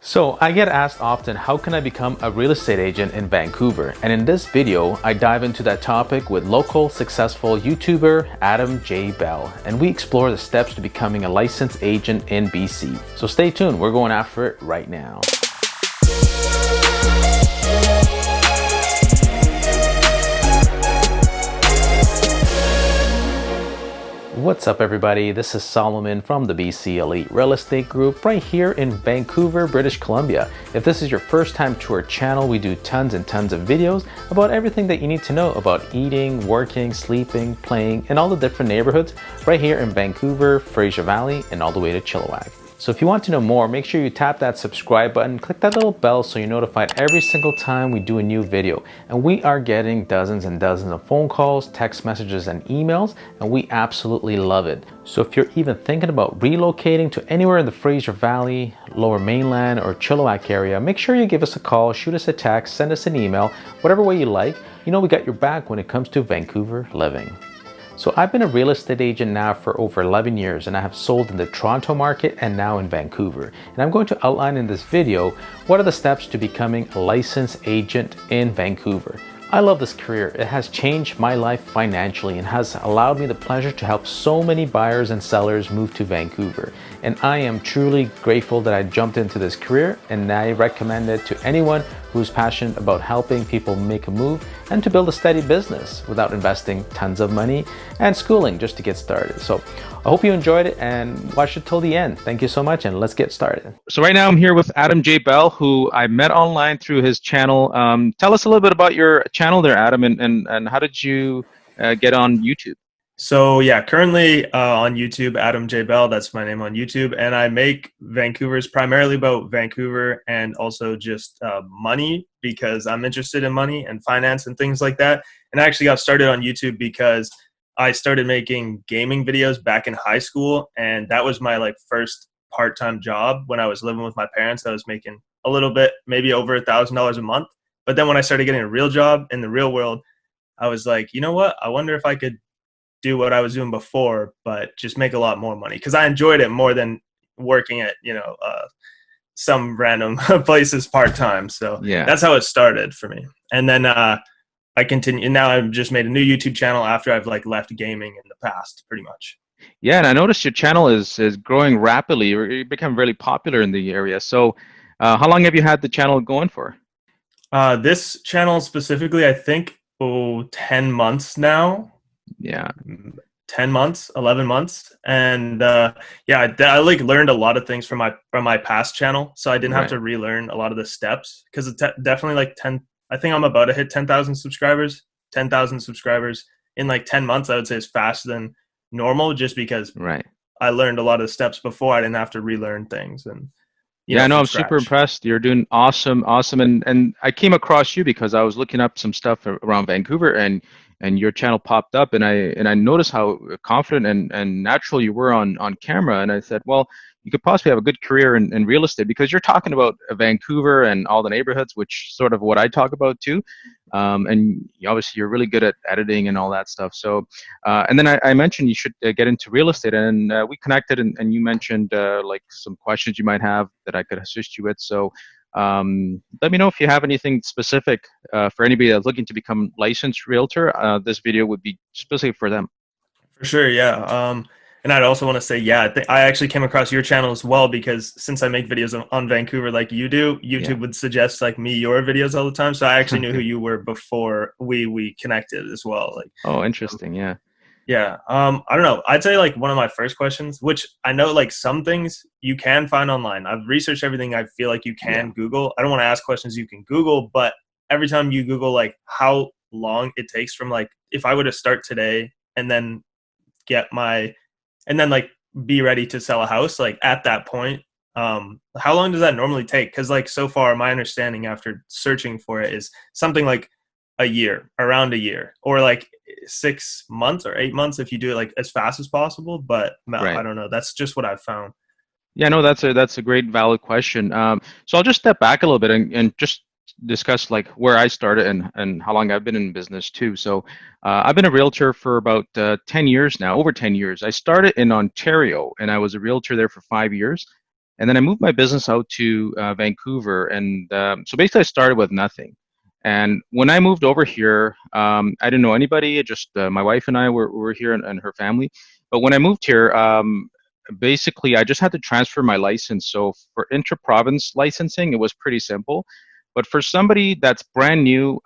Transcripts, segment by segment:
So I get asked often, how can I become a real estate agent in Vancouver? And in this video, I dive into that topic with local successful YouTuber Adam J. Bell, and we explore the steps to becoming a licensed agent in BC. So stay tuned, we're going after it right now. What's up everybody, this is Solomon from the BC Elite Real Estate Group right here in Vancouver, British Columbia. If this is your first time to our channel, we do tons and tons of videos about everything that you need to know about eating, working, sleeping, playing, and all the different neighborhoods right here in Vancouver, Fraser Valley, and all the way to Chilliwack. So if you want to know more, make sure you tap that subscribe button, click that little bell so you're notified every single time we do a new video. And we are getting dozens and dozens of phone calls, text messages, and emails, and we absolutely love it. So if you're even thinking about relocating to anywhere in the Fraser Valley, Lower Mainland, or Chilliwack area, make sure you give us a call, shoot us a text, send us an email, whatever way you like. You know we got your back when it comes to Vancouver living. So I've been a real estate agent now for over 11 years, and I have sold in the Toronto market and now in Vancouver. And I'm going to outline in this video what are the steps to becoming a licensed agent in Vancouver. I love this career. It has changed my life financially and has allowed me the pleasure to help so many buyers and sellers move to Vancouver. And I am truly grateful that I jumped into this career, and I recommend it to anyone who's passionate about helping people make a move and to build a steady business without investing tons of money and schooling just to get started. So I hope you enjoyed it and watch it till the end. Thank you so much, and let's get started. So right now I'm here with Adam J. Bell, who I met online through his channel. Tell us a little bit about your channel there, Adam, and how did you get on YouTube? So yeah, currently on YouTube, Adam J. Bell, that's my name on YouTube. And I make Vancouver's primarily about Vancouver and also just money, because I'm interested in money and finance and things like that. And I actually got started on YouTube because I started making gaming videos back in high school. And that was my first part-time job when I was living with my parents. I was making a little bit, maybe over $1,000 a month. But then when I started getting a real job in the real world, I was like, you know what? I wonder if I could do what I was doing before, but just make a lot more money, because I enjoyed it more than working at some random places part-time. So yeah, that's how it started for me. And then I continue, and now I've just made a new YouTube channel after I've left gaming in the past, pretty much. Yeah, and I noticed your channel is growing rapidly. You become really popular in the area. So how long have you had the channel going for? This channel specifically, I think 10 months now. Yeah, 10 months, 11 months. And yeah, I learned a lot of things from my past channel, so I didn't have to relearn a lot of the steps, because it's definitely 10. I think I'm about to hit 10,000 subscribers. 10,000 subscribers in 10 months, I would say, is faster than normal, just because I learned a lot of the steps before. I didn't have to relearn things. And yeah, no, I'm super impressed. You're doing awesome. And I came across you because I was looking up some stuff around Vancouver, and your channel popped up, and I noticed how confident and natural you were on camera, and I said, well, you could possibly have a good career in real estate, because you're talking about Vancouver and all the neighborhoods, which sort of what I talk about too. And obviously you're really good at editing and all that stuff. So, and then I mentioned you should get into real estate, and we connected, and you mentioned some questions you might have that I could assist you with. So let me know if you have anything specific for anybody that's looking to become licensed realtor. This video would be specific for them. For sure, yeah. And I'd also want to say, yeah, I actually came across your channel as well, because since I make videos on Vancouver like you do, YouTube would suggest me your videos all the time. So I actually knew who you were before we connected as well. Oh, interesting. Yeah. Yeah. I don't know. I'd say one of my first questions, which I know some things you can find online. I've researched everything I feel like you can Google. I don't want to ask questions you can Google, but every time you Google how long it takes from if I were to start today and then be ready to sell a house, at that point, how long does that normally take? Because so far my understanding after searching for it is something a year, around a year, or 6 months or 8 months if you do it as fast as possible. But I don't know. That's just what I've found. Yeah, no, that's a great valid question. So I'll just step back a little bit and just discuss where I started and how long I've been in business too. So I've been a realtor for about 10 years now, over 10 years. I started in Ontario, and I was a realtor there for 5 years. And then I moved my business out to Vancouver. And so basically, I started with nothing. And when I moved over here, I didn't know anybody. Just my wife and I were here, and her family. But when I moved here, basically, I just had to transfer my license. So for intra-province licensing, it was pretty simple. But for somebody that's brand new,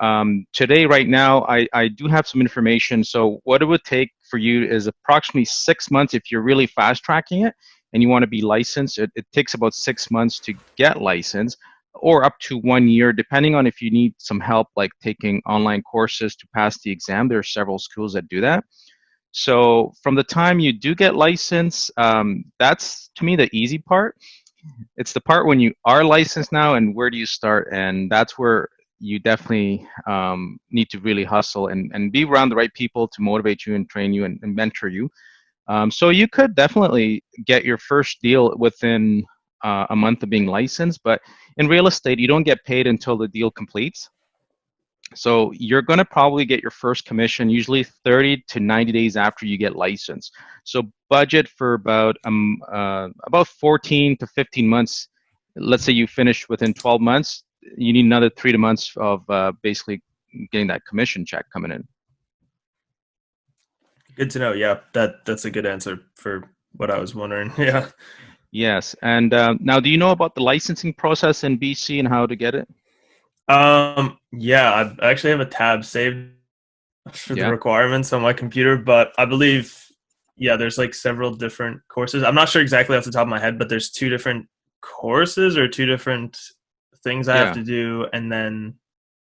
today, right now, I do have some information. So what it would take for you is approximately 6 months if you're really fast tracking it and you want to be licensed. It takes about 6 months to get licensed, or up to 1 year, depending on if you need some help, like taking online courses to pass the exam. There are several schools that do that. So from the time you do get licensed, that's to me the easy part. It's the part when you are licensed now, and where do you start? And that's where you definitely need to really hustle and be around the right people to motivate you and train you and mentor you. So you could definitely get your first deal within a month of being licensed, but in real estate, you don't get paid until the deal completes. So you're going to probably get your first commission usually 30 to 90 days after you get licensed. So budget for about 14 to 15 months. Let's say you finish within 12 months, you need another 3 months of basically getting that commission check coming in. Good to know. Yeah, that's a good answer for what I was wondering. Yeah. Yes. And now, do you know about the licensing process in BC and how to get it? Yeah, I actually have a tab saved for the Yeah. requirements on my computer, but I believe, yeah, there's like several different courses. I'm not sure exactly off the top of my head, but there's two different courses or two different things I have Yeah. to do, and then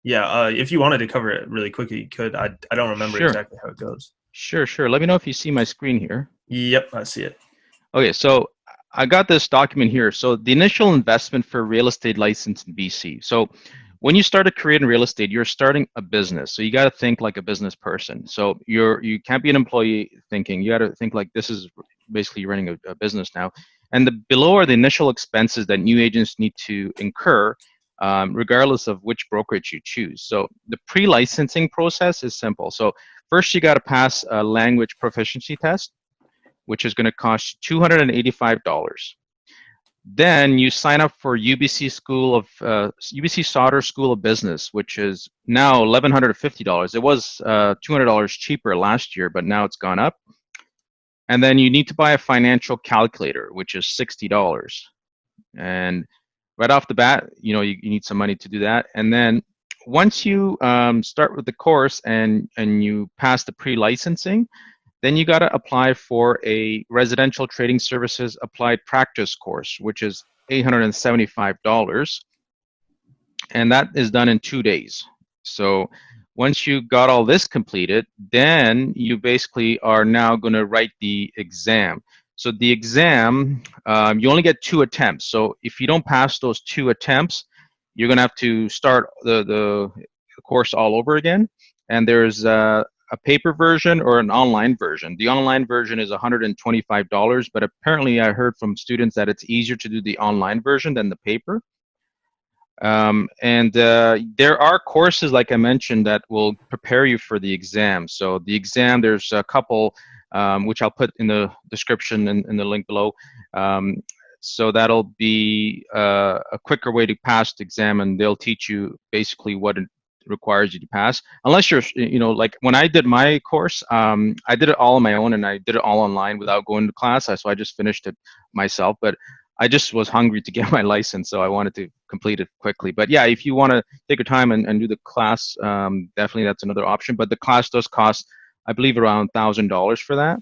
yeah, if you wanted to cover it really quickly, you could. I don't remember Sure. exactly how it goes. Sure. Let me know if you see my screen here. Yep, I see it. Okay, so I got this document here. So the initial investment for real estate license in BC. So when you start a career in real estate, you're starting a business. So you got to think like a business person. So you can't be an employee thinking. You got to think like this is basically running a business now. And the below are the initial expenses that new agents need to incur, regardless of which brokerage you choose. So the pre-licensing process is simple. So first, you got to pass a language proficiency test, which is going to cost $285. Then you sign up for UBC Sauder School of Business, which is now $1,150. It was $200 cheaper last year, but now it's gone up. And then you need to buy a financial calculator, which is $60. And right off the bat, you need some money to do that. And then once you start with the course and you pass the pre-licensing, then you got to apply for a residential trading services applied practice course, which is $875. And that is done in 2 days. So once you got all this completed, then you basically are now going to write the exam. So the exam, you only get 2 attempts. So if you don't pass those 2 attempts, you're going to have to start the course all over again. And there's a paper version or an online version. The online version is $125, but apparently I heard from students that it's easier to do the online version than the paper. And there are courses, like I mentioned, that will prepare you for the exam. So the exam, there's a couple, which I'll put in the description and in the link below. So that'll be a quicker way to pass the exam, and they'll teach you basically what it requires you to pass. Unless you're, like when I did my course, I did it all on my own, and I did it all online without going to class. So I just finished it myself. But I just was hungry to get my license, so I wanted to complete it quickly. But yeah, if you want to take your time and do the class, definitely that's another option. But the class does cost, I believe, around $1,000 for that.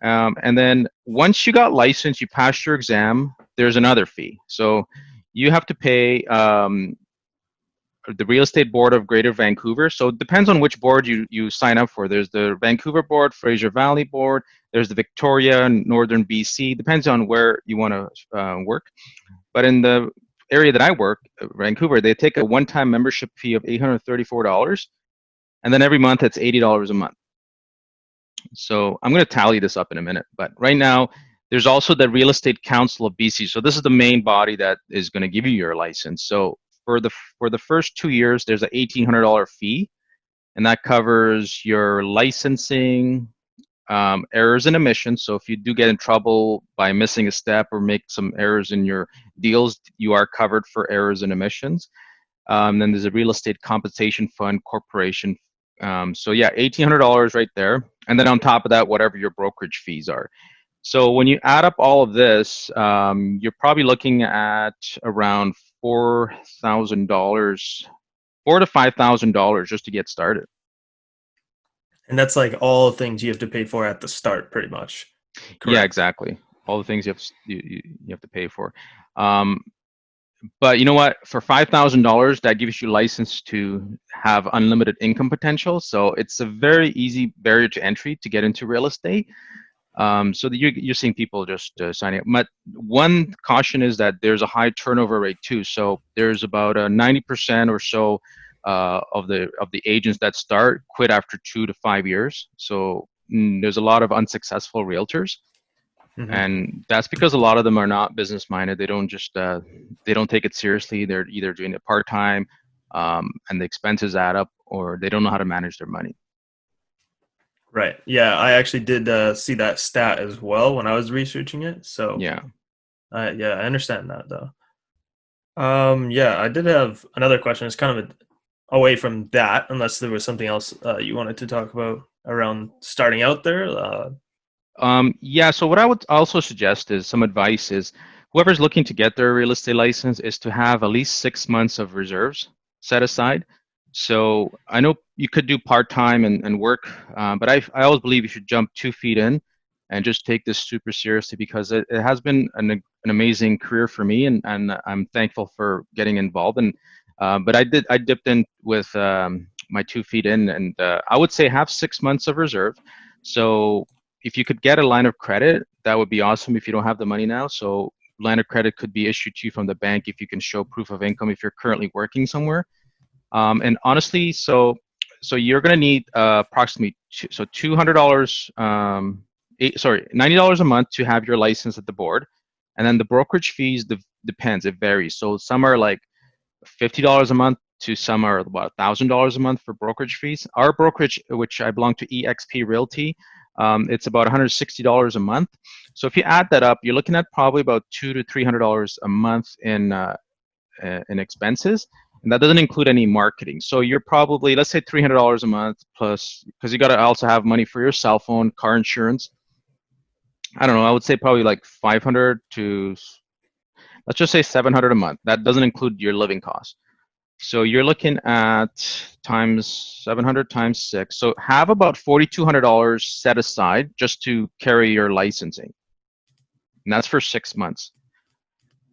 And then once you got licensed, you passed your exam, there's another fee. So you have to pay the Real Estate Board of Greater Vancouver. So it depends on which board you sign up for. There's the Vancouver Board, Fraser Valley Board, there's the Victoria and Northern BC. Depends on where you want to work. But in the area that I work, Vancouver, they take a one-time membership fee of $834, and then every month it's $80 a month. So I'm going to tally this up in a minute. But right now, there's also the Real Estate Council of BC. So this is the main body that is going to give you your license. So for the first 2 years, there's an $1,800 fee, and that covers your licensing, errors and omissions. So if you do get in trouble by missing a step or make some errors in your deals, you are covered for errors and omissions. Then there's a real estate compensation fund corporation. So yeah, $1,800 right there. And then on top of that, whatever your brokerage fees are. So when you add up all of this, you're probably looking at around $4,000, $4,000 to $5,000 just to get started. And that's like all things you have to pay for at the start, pretty much. Correct. Yeah, exactly. All the things you have to pay for. But you know what? For $5,000, that gives you license to have unlimited income potential. So it's a very easy barrier to entry to get into real estate. So that you're seeing people just signing up. But one caution is that there's a high turnover rate too. So there's about 90% or so of the agents that start quit after 2 to 5 years. So there's a lot of unsuccessful realtors. Mm-hmm. And that's because a lot of them are not business minded. They don't just they don't take it seriously. They're either doing it part time, and the expenses add up, or they don't know how to manage their money. Right. Yeah, I actually did see that stat as well when I was researching it. So yeah, I understand that though. Yeah, I did have another question. It's kind of away from that, unless there was something else you wanted to talk about around starting out there. Yeah. So what I would also suggest is some advice is whoever's looking to get their real estate license is to have at least 6 months of reserves set aside. So I know you could do part-time and work, but I always believe you should jump 2 feet in and just take this super seriously, because it has been an amazing career for me, and I'm thankful for getting involved. And but I dipped in with my 2 feet in, and I would say have 6 months of reserve. So if you could get a line of credit, that would be awesome if you don't have the money now. So line of credit could be issued to you from the bank if you can show proof of income if you're currently working somewhere. And honestly, so you're going to need approximately $200, $90 a month to have your license at the board. And then the brokerage fees depends. It varies. So some are like $50 a month to some are about $1,000 a month for brokerage fees. Our brokerage, which I belong to eXp Realty, it's about $160 a month. So if you add that up, you're looking at probably about $200 to $300 a month in expenses. And that doesn't include any marketing. So you're probably, let's say $300 a month plus, because you got to also have money for your cell phone, car insurance. I don't know, I would say probably like 500 to, let's just say 700 a month. That doesn't include your living costs. So you're looking at times 700 times 6. So have about $4,200 set aside just to carry your licensing. And that's for 6 months.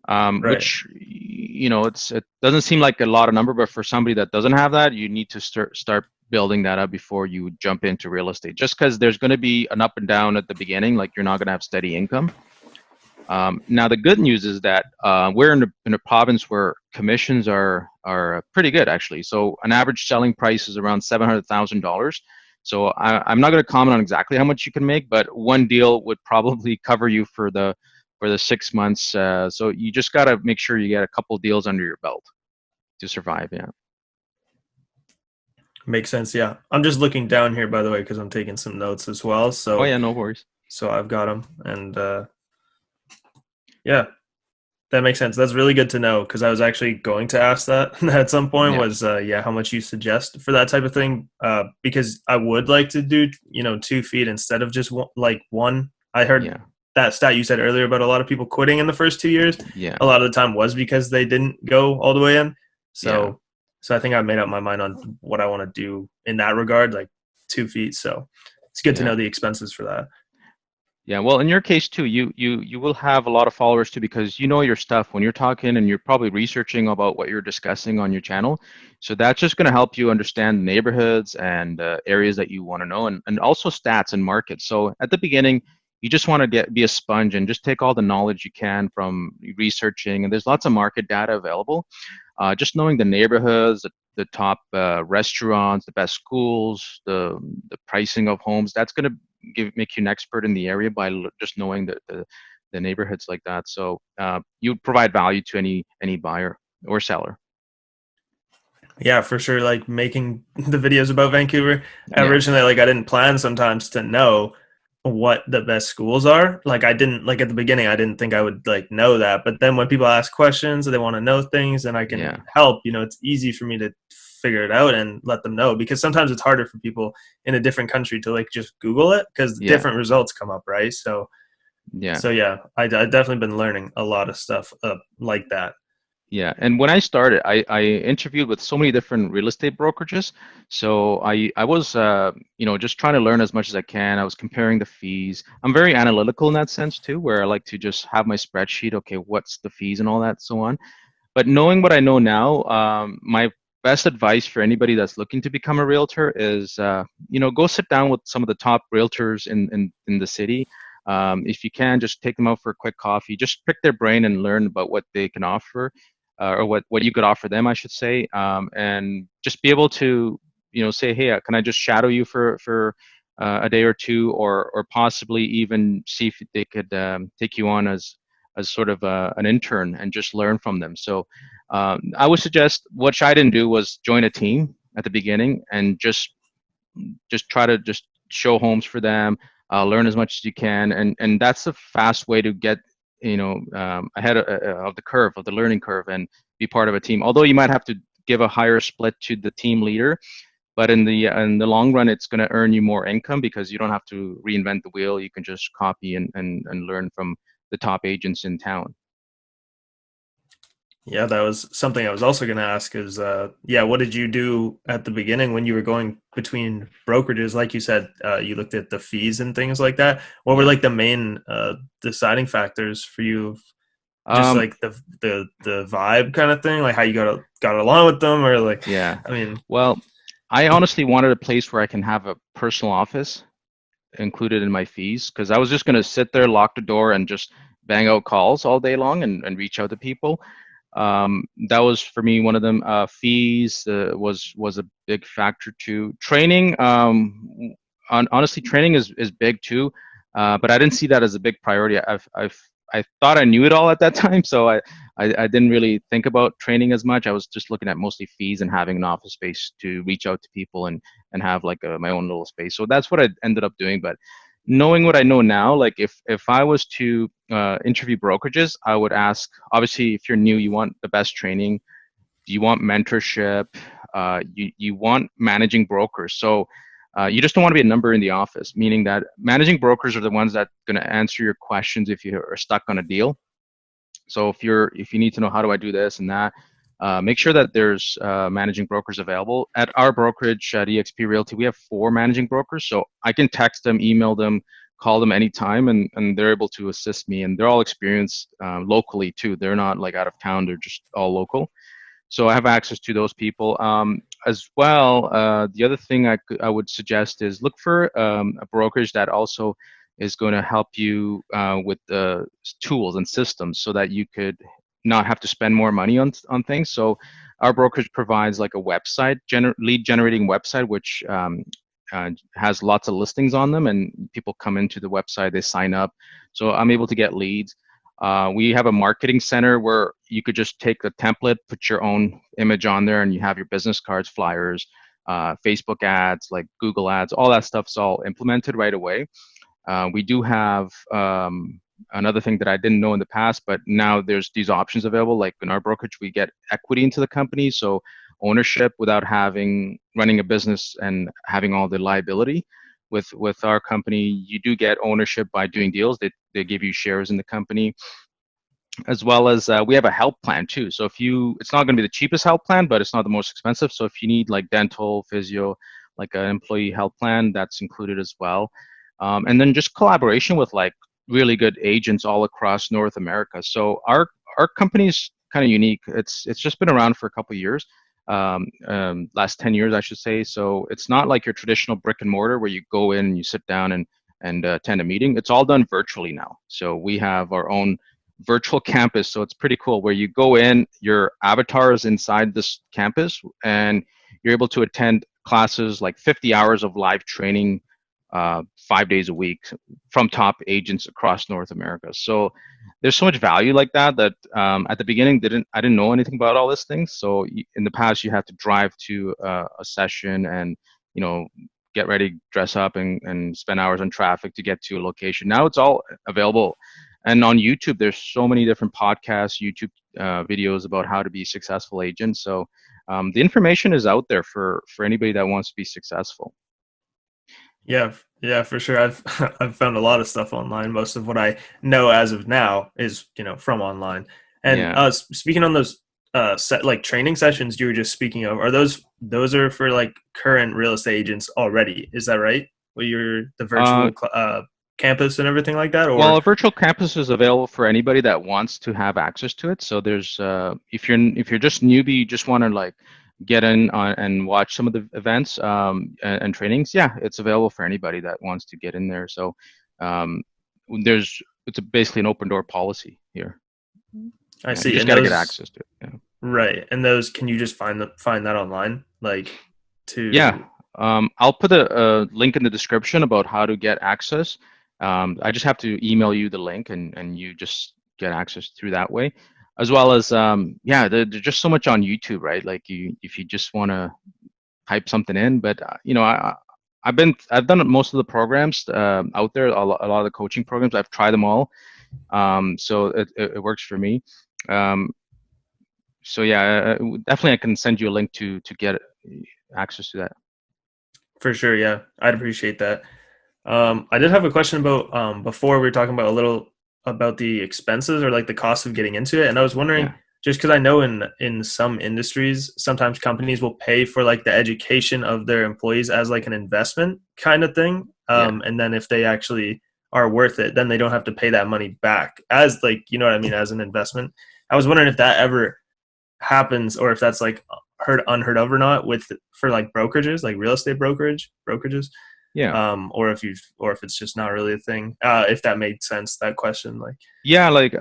Right. Which, you know, it doesn't seem like a lot of number, but for somebody that doesn't have that, you need to start building that up before you jump into real estate. Just because there's going to be an up and down at the beginning, like you're not going to have steady income. Now the good news is that we're in a province where commissions are pretty good actually. So an average selling price is around $700,000. So I'm not going to comment on exactly how much you can make, but one deal would probably cover you for the 6 months. So you just got to make sure you get a couple deals under your belt to survive. Yeah. Makes sense. Yeah. I'm just looking down here, by the way, because I'm taking some notes as well. So. Oh yeah, no worries. So I've got them, and yeah, that makes sense. That's really good to know, because I was actually going to ask that at some point. Yeah. Was how much you suggest for that type of thing? Because I would like to do 2 feet instead of just one. I heard that stat you said earlier about a lot of people quitting in the first 2 years. Yeah, a lot of the time was because they didn't go all the way in. So I think I made up my mind on what I want to do in that regard, like 2 feet. So it's good to know the expenses for that. Yeah, well, in your case too, you will have a lot of followers too, because you know your stuff when you're talking, and you're probably researching about what you're discussing on your channel. So that's just going to help you understand neighborhoods and areas that you want to know, and also stats and markets. So at the beginning, you just want to be a sponge and just take all the knowledge you can from researching. And there's lots of market data available. Just knowing the neighborhoods, the top restaurants, the best schools, the pricing of homes, that's going to make you an expert in the area by just knowing the neighborhoods like that. So you provide value to any buyer or seller. Yeah, for sure. Like making the videos about Vancouver originally, like I didn't plan sometimes to know what the best schools are. Like I didn't like at the beginning I didn't think I would like know that. But then when people ask questions and they want to know things and I can Yeah. help, it's easy for me to figure it out and let them know, because sometimes it's harder for people in a different country to like just Google it because Yeah. different results come up, right? So Yeah. yeah, I definitely been learning a lot of stuff like that. Yeah, and when I started, I interviewed with so many different real estate brokerages. So I was just trying to learn as much as I can. I was comparing the fees. I'm very analytical in that sense too, where I like to just have my spreadsheet. Okay, what's the fees and all that, so on. But knowing what I know now, my best advice for anybody that's looking to become a realtor is, go sit down with some of the top realtors in the city. If you can, just take them out for a quick coffee. Just pick their brain and learn about what they can offer, or what you could offer them, I should say, and just be able to, say, hey, can I just shadow you for a day or two, or possibly even see if they could take you on as sort of an intern and just learn from them. So I would suggest, what I didn't do was join a team at the beginning and just try to just show homes for them, learn as much as you can, and that's a fast way to get ahead of the curve, of the learning curve, and be part of a team. Although you might have to give a higher split to the team leader, but in the long run, it's going to earn you more income because you don't have to reinvent the wheel. You can just copy and learn from the top agents in town. Yeah, that was something I was also going to ask is, yeah, what did you do at the beginning when you were going between brokerages? Like you said, you looked at the fees and things like that. What were Yeah. like the main deciding factors for you? Just Um, like the vibe kind of thing, like how you got along with them, or like, yeah. I mean, Well, I honestly wanted a place where I can have a personal office included in my fees, because I was just going to sit there, lock the door, and just bang out calls all day long and reach out to people. That was for me one of them. Fees was a big factor too. Training, honestly, training is big too, but I didn't see that as a big priority. I thought I knew it all at that time, so I didn't really think about training as much. I was just looking at mostly fees and having an office space to reach out to people and have like my own little space. So that's what I ended up doing. But knowing what I know now, like if I was to interview brokerages, I would ask, obviously, if you're new, you want the best training. Do you want mentorship? You want managing brokers. So you just don't want to be a number in the office, meaning that managing brokers are the ones that are going to answer your questions if you are stuck on a deal. So if you need to know, how do I do this and that, make sure that there's managing brokers available. At our brokerage at eXp Realty, we have 4 managing brokers, so I can text them, email them, call them anytime, and they're able to assist me. And they're all experienced locally too. They're not like out of town; they're just all local. So I have access to those people as well. The other thing I would suggest is look for a brokerage that also is going to help you with the tools and systems, so that you could not have to spend more money on things. So our brokerage provides like a website, lead generating website, which has lots of listings on them, and people come into the website, they sign up. So I'm able to get leads. We have a marketing center where you could just take the template, put your own image on there, and you have your business cards, flyers, Facebook ads, like Google ads, all that stuff's all implemented right away. We do have another thing that I didn't know in the past, but now there's these options available. Like in our brokerage, we get equity into the company, so ownership without running a business and having all the liability. With our company, you do get ownership by doing deals. They give you shares in the company, as well as we have a health plan too. So it's not going to be the cheapest health plan, but it's not the most expensive. So if you need like dental, physio, like an employee health plan, that's included as well. And then just collaboration with like really good agents all across North America. So our company is kind of unique. It's just been around for a couple of years, last 10 years, I should say. So it's not like your traditional brick and mortar where you go in and you sit down and attend a meeting. It's all done virtually now. So we have our own virtual campus. So it's pretty cool where you go in, your avatar is inside this campus, and you're able to attend classes, like 50 hours of live training, 5 days a week from top agents across North America. So there's so much value like that at the beginning I didn't know anything about all these things. So in the past, you had to drive to a session and you know get ready, dress up, and spend hours on traffic to get to a location. Now it's all available. And on YouTube, there's so many different podcasts, YouTube videos about how to be a successful agent. So the information is out there for anybody that wants to be successful. Yeah, yeah, for sure. I've I've found a lot of stuff online. Most of what I know as of now is, from online. And Yeah. speaking on those set like training sessions you were just speaking of, are those are for like current real estate agents already? Is that right? Where you're the Uh, virtual campus and everything like that, well, or a virtual campus is available for anybody that wants to have access to it. So there's if you're just newbie, you just want to like get in on, and watch some of the events and trainings. Yeah, it's available for anybody that wants to get in there. So um, it's basically an open door policy here. I Yeah, you see. just And got to get those access to it. Yeah. right. And those, can you just find that online? Like Yeah. to I'll put a link in the description about how to get access. I just have to email you the link and you just get access through that way. As well as, yeah, there's just so much on YouTube, right? Like if you just want to type something in, but I've done most of the programs out there, a lot of the coaching programs. I've tried them all. So it works for me. Um, so yeah, definitely I can send you a link to get access to that. for sure, yeah. I'd appreciate that. I did have a question about before we were talking about a little about the expenses or like the cost of getting into it, and I was wondering Yeah. just because I know in some industries sometimes companies will pay for like the education of their employees as like an investment kind of thing, Yeah. and then if they actually are worth it, then they don't have to pay that money back as like what I mean as an investment. I was wondering if that ever happens or if that's like unheard of or not with for like brokerages like real estate brokerages Yeah. or if it's just not really a thing. If that made sense, that question, like. Yeah, like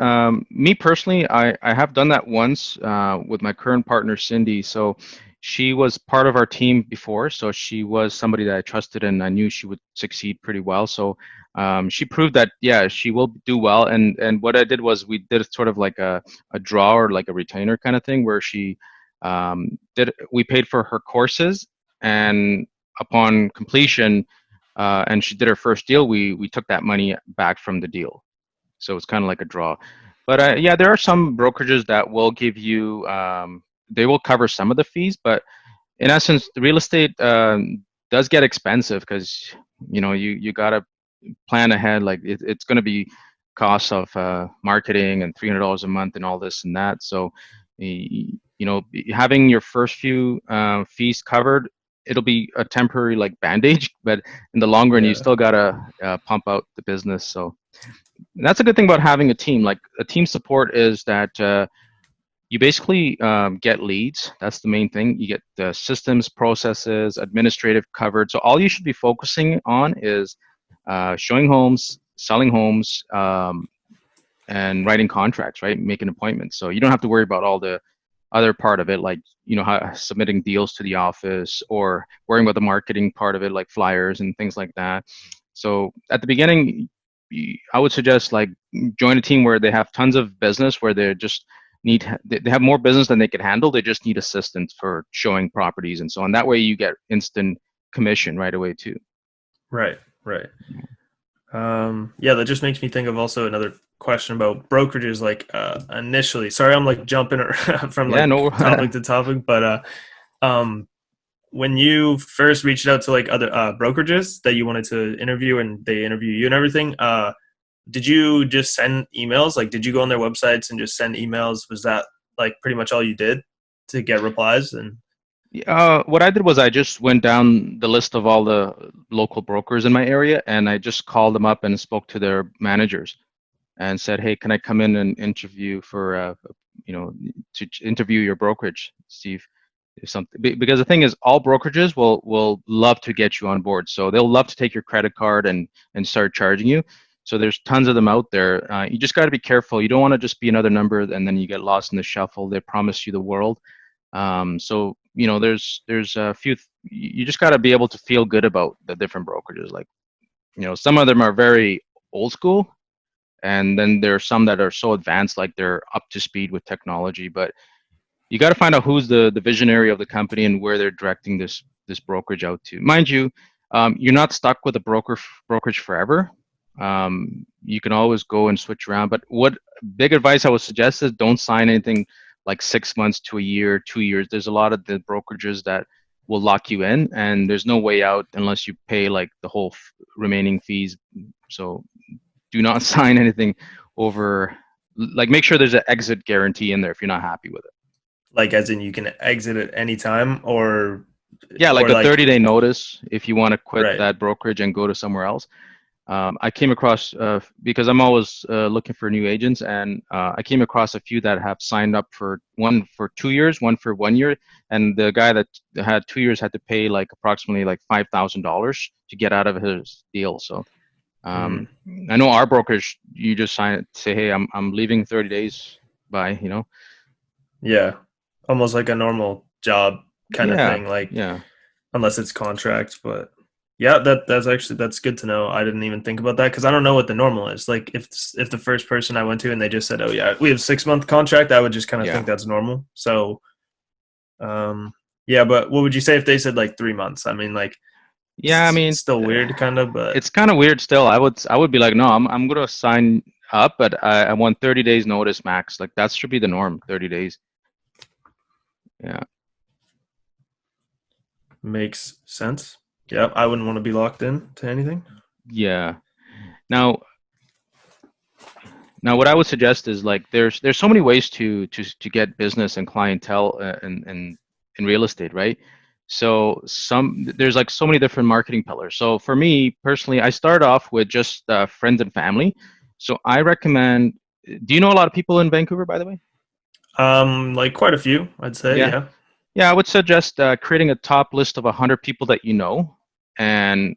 me personally, I have done that once with my current partner, Cindy. So she was part of our team before. So she was somebody that I trusted and I knew she would succeed pretty well. So she proved that, yeah, she will do well. And what I did was we did sort of like a draw or like a retainer kind of thing where we paid for her courses and upon completion, and she did her first deal, we took that money back from the deal. So it's kind of like a draw. But yeah, there are some brokerages that will give you, they will cover some of the fees, but in essence, the real estate does get expensive because you gotta plan ahead. Like it's going to be costs of marketing and $300 a month and all this and that. So having your first few fees covered, it'll be a temporary like bandage, but in the long run, you Yeah. still gotta pump out the business. So that's a good thing about having a team. Like a team support is that you basically get leads. That's the main thing. You get the systems, processes, administrative covered. So all you should be focusing on is showing homes, selling homes, and writing contracts, right? Making appointments. So you don't have to worry about all the other part of it, like submitting deals to the office or worrying about the marketing part of it, like flyers and things like that. So at the beginning, I would suggest like join a team where they have tons of business, where they have more business than they could handle. They just need assistance for showing properties and so on. That way you get instant commission right away too. Right. Yeah, that just makes me think of also another question about brokerages. Like initially, sorry, I'm like jumping from Yeah, like no. topic to topic, but um, when you first reached out to like other brokerages that you wanted to interview and they interview you and everything, did you just send emails? Like, did you go on their websites and just send emails? Was that like pretty much all you did to get replies? And What I did was I just went down the list of all the local brokers in my area, and I just called them up and spoke to their managers and said, "Hey, can I come in and interview to interview your brokerage, see if something?" Because the thing is, all brokerages will love to get you on board, so they'll love to take your credit card and start charging you. So there's tons of them out there. You just got to be careful. You don't want to just be another number and then you get lost in the shuffle. They promise you the world. So there's a few. You just got to be able to feel good about the different brokerages. Like some of them are very old school, and then there are some that are so advanced, like they're up to speed with technology. But you got to find out who's the visionary of the company and where they're directing this brokerage out to. Mind you, You're not stuck with a brokerage forever. You can always go and switch around. But what big advice I would suggest is don't sign anything like 6 months to a year, 2 years. There's a lot of the brokerages that will lock you in, and there's no way out unless you pay like the whole remaining fees. So do not sign anything over. Like, make sure there's an exit guarantee in there if you're not happy with it. Like, as in you can exit at any time, Yeah, like or a like 30-day notice if you want to quit right. that brokerage and go to somewhere else. I came across because I'm always looking for new agents, and I came across a few that have signed up for one for 2 years, one for 1 year, and the guy that had 2 years had to pay like approximately like $5,000 to get out of his deal. So Mm, I know our brokerage, you just sign it, say, hey, I'm leaving 30 days by, yeah, almost like a normal job kind of yeah, thing. Like, yeah, unless it's contract, but yeah, that's good to know. I didn't even think about that because I don't know what the normal is. Like, if the first person I went to and they just said, "Oh yeah, we have 6 month contract," I would just kind of think yeah. that's normal. So, um, yeah, but what would you say if they said like 3 months? I mean, like, Yeah, I mean, still weird, kind of, but it's kind of weird still. I would be like, no, I'm gonna sign up, but I want 30 days notice max. Like that should be the norm, 30 days. Yeah. makes sense. Yeah, I wouldn't want to be locked in to anything. Yeah. Now, now what I would suggest is like there's so many ways to get business and clientele in real estate, right? So there's like so many different marketing pillars. So for me personally, I start off with just friends and family. So I recommend. Do you know a lot of people in Vancouver, by the way? Like quite a few, I'd say. Yeah. Yeah. Yeah, I would suggest creating a top list of 100 people that you know and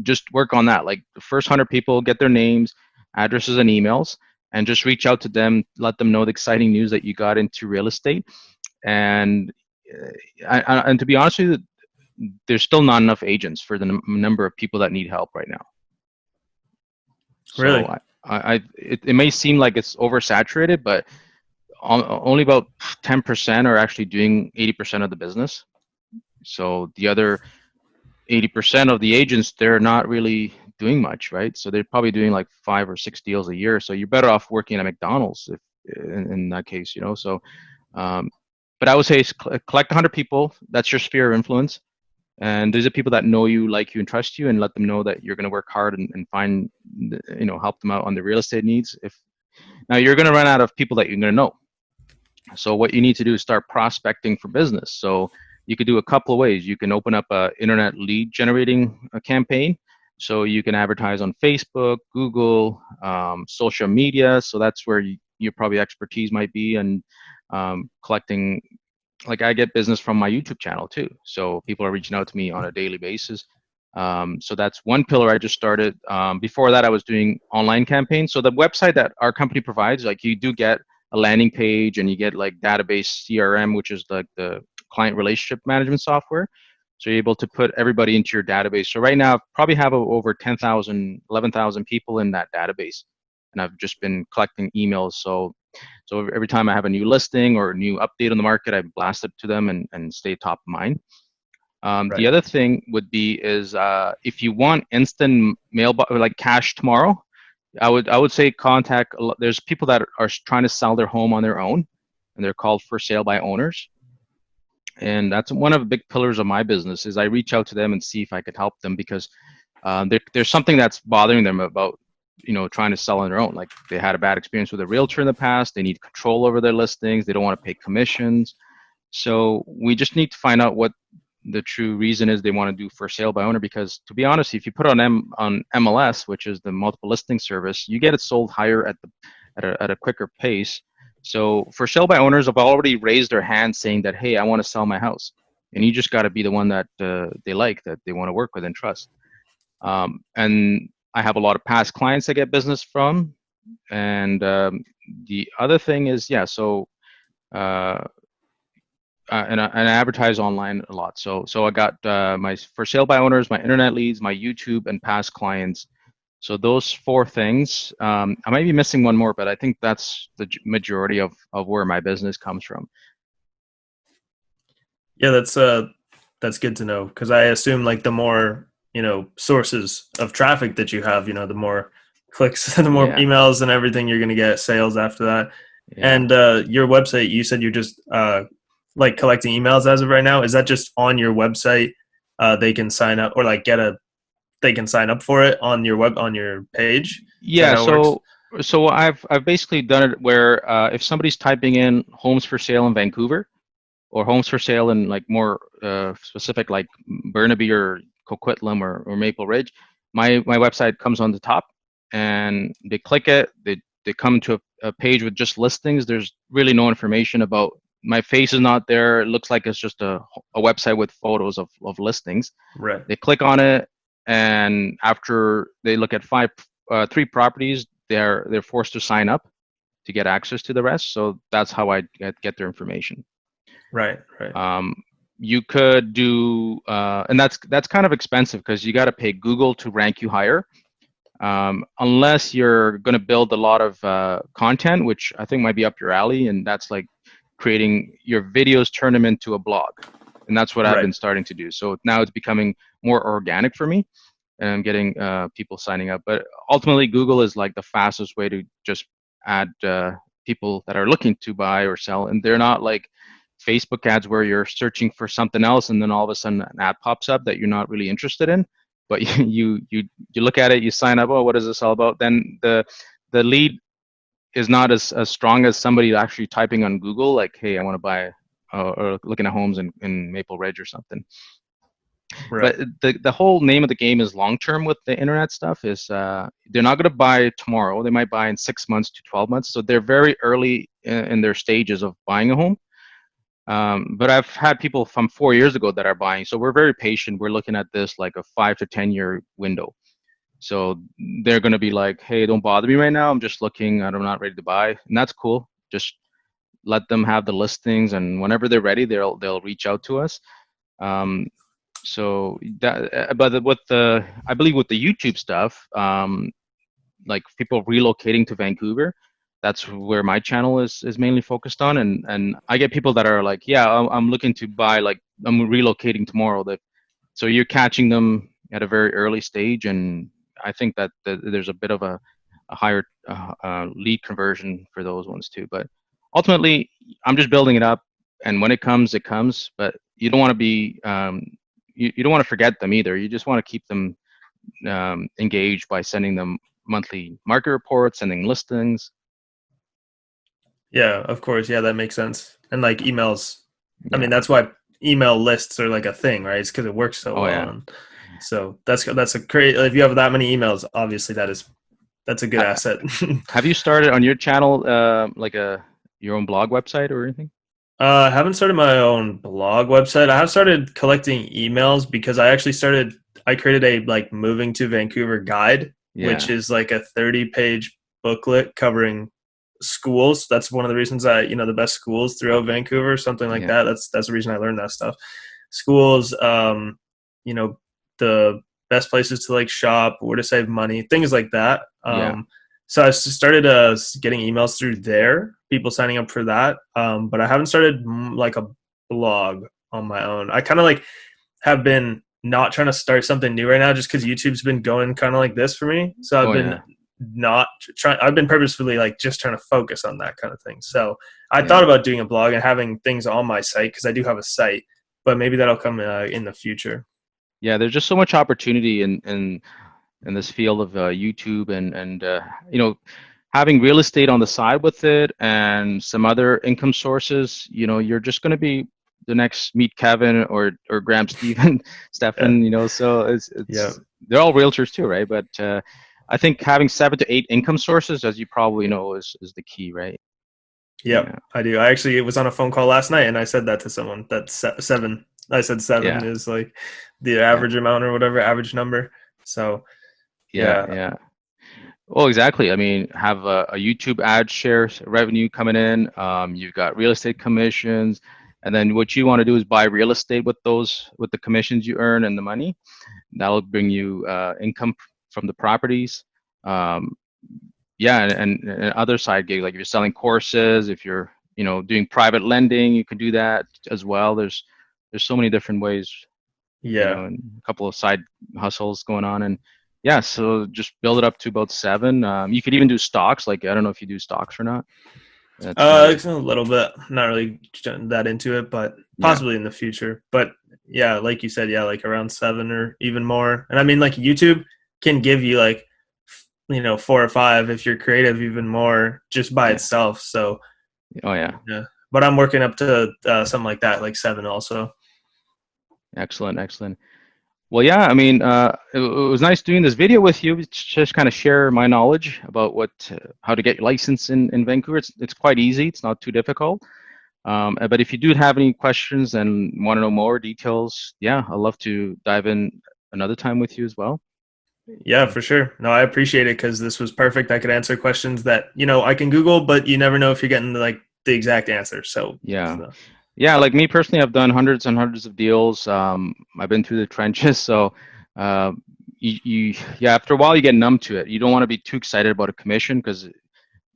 just work on that. Like the first 100 people, get their names, addresses, and emails, and just reach out to them, let them know the exciting news that you got into real estate. And and to be honest with you, there's still not enough agents for the number of people that need help right now. So Really. it may seem like it's oversaturated, but only about 10% are actually doing 80% of the business. So the other 80% of the agents, they're not really doing much, right? So they're probably doing like 5 or 6 deals a year. So you're better off working at McDonald's if in that case, So, um, but I would say collect 100 people. That's your sphere of influence. And these are people that know you, like you, and trust you, and let them know that you're going to work hard and find, help them out on their real estate needs. If now you're going to run out of people that you're going to know. So what you need to do is start prospecting for business. So you could do a couple of ways. You can open up a internet lead generating campaign. So you can advertise on Facebook, Google, social media. So that's where your probably expertise might be, and collecting. Like I get business from my YouTube channel too. So people are reaching out to me on a daily basis. So that's one pillar I just started. Before that, I was doing online campaigns. So the website that our company provides, like you do get a landing page and you get like database CRM, which is like the client relationship management software. So you're able to put everybody into your database. So right now, I probably have over 10,000, 11,000 people in that database. And I've just been collecting emails. So every time I have a new listing or a new update on the market, I blast it to them and stay top of mind. The Right. other thing would be is if you want instant mail like cash tomorrow, I would say contact. There's people that are trying to sell their home on their own, and they're called for sale by owners. And that's one of the big pillars of my business. Is I reach out to them and see if I could help them because there's something that's bothering them about trying to sell on their own. Like they had a bad experience with a realtor in the past. They need control over their listings. They don't want to pay commissions. So we just need to find out what the true reason is they want to do for sale by owner. Because to be honest, if you put on MLS, which is the multiple listing service, you get it sold higher at a quicker pace. So for sale by owners, have already raised their hand saying that, hey, I want to sell my house, and you just got to be the one that they like, that they want to work with and trust. And I have a lot of past clients I get business from. And the other thing is, yeah, so uh, and I advertise online a lot. So I got my for sale by owners, my internet leads, my YouTube, and past clients. So those four things. I might be missing one more, but I think that's the majority of where my business comes from. Yeah, that's good to know because I assume like the more sources of traffic that you have. The more clicks, the more Yeah, emails and everything, you're going to get sales after that. yeah. And your website, you said you're just like collecting emails as of right now. Is that just on your website? They can sign up or like they can sign up for it on your page. Is that Yeah, how it works? so I've basically done it where if somebody's typing in homes for sale in Vancouver or homes for sale in like more specific like Burnaby or Coquitlam or Maple Ridge, my website comes on the top, and they click it. They come to a page with just listings. There's really no information about my face is not there. It looks like it's just a website with photos of listings. Right. They click on it, and after they look at three properties, they're forced to sign up to get access to the rest. So that's how I get their information. Right. Right. Um, you could do, and that's kind of expensive because you got to pay Google to rank you higher, unless you're going to build a lot of content, which I think might be up your alley, and that's like creating your videos, turn them into a blog, and that's what I've Right. been starting to do. So now it's becoming more organic for me, and I'm getting people signing up. But ultimately, Google is like the fastest way to just add people that are looking to buy or sell, and they're not like Facebook ads where you're searching for something else and then all of a sudden an ad pops up that you're not really interested in. But you look at it, you sign up. Oh, what is this all about? Then the lead is not as strong as somebody actually typing on Google like, hey, I want to buy or looking at homes in Maple Ridge or something. Right. But the whole name of the game is long term with the internet stuff is they're not going to buy tomorrow. They might buy in 6 months to 12 months. So they're very early in their stages of buying a home. But I've had people from 4 years ago that are buying. So we're very patient. We're looking at this like a 5 to 10 year window. So they're going to be like, hey, don't bother me right now. I'm just looking. I'm not ready to buy. And that's cool. Just let them have the listings. And whenever they're ready, they'll reach out to us. Um, so that, with I believe with the YouTube stuff, like people relocating to Vancouver, that's where my channel is mainly focused on, and I get people that are like, yeah, I'm looking to buy, like I'm relocating tomorrow. That so you're catching them at a very early stage, and I think that there's a bit of a higher lead conversion for those ones too. But ultimately, I'm just building it up, and when it comes, it comes. But you don't want to be you don't want to forget them either. You just want to keep them engaged by sending them monthly market reports, sending listings. Yeah, of course. Yeah, that makes sense. And like emails, I mean, Yeah. that's why email lists are like a thing, right? It's because it works so Oh well. yeah. And so that's a great. If you have that many emails, obviously that's a good Ha- asset. have you started on your channel like a your own blog website or anything? I haven't started my own blog website. I have started collecting emails because I created a like moving to Vancouver guide, which Yeah. is like a 30-page booklet covering schools. That's one of the reasons the best schools throughout Vancouver, something like Yeah. that. That's the reason I learned that stuff. Schools, you know, the best places to like shop, where to save money, things like that. Yeah. So I started getting emails through there, people signing up for that. But I haven't started like a blog on my own. I kind of like have been not trying to start something new right now just because YouTube's been going kind of like this for me. So I've Oh been yeah. not trying, I've been purposefully like just trying to focus on that kind of thing. So I thought Yeah. about doing a blog and having things on my site because I do have a site, but maybe that'll come in the future. Yeah. There's just so much opportunity in this field of YouTube and you know, having real estate on the side with it and some other income sources. You know, you're just going to be the next Meet Kevin or Graham Stephen Yeah. Stefan. You know, so Yeah. it's they're all realtors too, right? But I think having 7 to 8 income sources, as you probably know, is the key, right? Yep, Yeah, I do. I actually was on a phone call last night and I said that to someone. That's seven. I said seven yeah, is like the yeah, average amount or whatever, average number. So, yeah, yeah. yeah. Well, exactly. I mean, have a YouTube ad share revenue coming in. You've got real estate commissions, and then what you want to do is buy real estate with the commissions you earn and the money. That'll bring you income from the properties. Um, yeah, and other side gig, like if you're selling courses, if you're doing private lending, you can do that as well. There's so many different ways. Yeah. and a couple of side hustles going on, and yeah, so just build it up to about 7. You could even do stocks. Like, I don't know if you do stocks or not. That's another. It's a little bit. Not really that into it, but Yeah, possibly in the future. But yeah, like you said, yeah, like around 7 or even more. And I mean, like YouTube can give you like 4 or 5 if you're creative, even more just by yeah. itself. So Oh yeah. yeah, but I'm working up to something like that, like 7 also. Excellent. Well, yeah, I mean, it was nice doing this video with you. Just kind of share my knowledge about how to get your license in Vancouver. It's quite easy. It's not too difficult. But if you do have any questions and want to know more details, yeah, I'd love to dive in another time with you as well. Yeah, for sure. No, I appreciate it because this was perfect. I could answer questions that I can Google, but you never know if you're getting like the exact answer. So, Yeah. Yeah, like me personally, I've done hundreds and hundreds of deals. I've been through the trenches, so uh, yeah, after a while you get numb to it. You don't want to be too excited about a commission because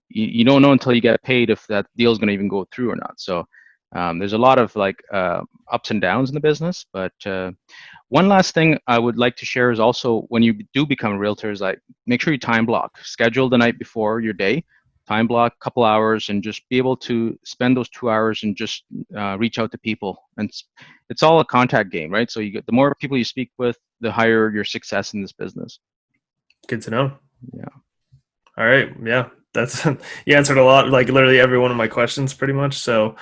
you don't know until you get paid if that deal is going to even go through or not. So there's a lot of like ups and downs in the business. But one last thing I would like to share is also when you do become a realtor is like make sure you time block, schedule the night before your day, time block a couple hours, and just be able to spend those 2 hours and just reach out to people. And it's all a contact game, right? So the more people you speak with, the higher your success in this business. good to know. Yeah. All right. Yeah. That's you answered a lot, like literally every one of my questions pretty much. So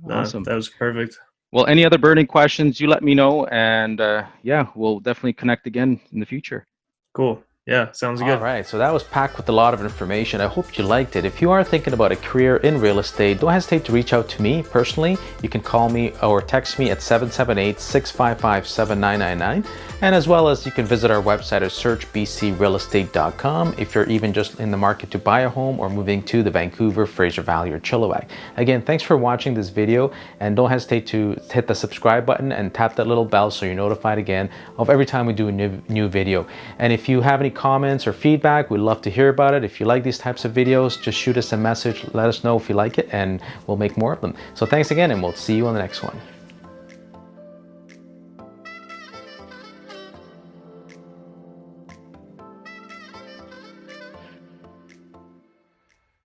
Awesome. that was perfect. Well, any other burning questions, you let me know. And yeah, we'll definitely connect again in the future. Cool. Yeah. Sounds All good. right, so that was packed with a lot of information. I hope you liked it. If you are thinking about a career in real estate, don't hesitate to reach out to me personally. You can call me or text me at 778-655-7999. And as well as you can visit our website at searchbcrealestate.com if you're even just in the market to buy a home or moving to the Vancouver, Fraser Valley, or Chilliwack. Again, thanks for watching this video, and don't hesitate to hit the subscribe button and tap that little bell so you're notified again of every time we do a new video. And if you have any comments or feedback, we'd love to hear about it. If you like these types of videos, just shoot us a message, let us know if you like it, and we'll make more of them. So thanks again, and we'll see you on the next one.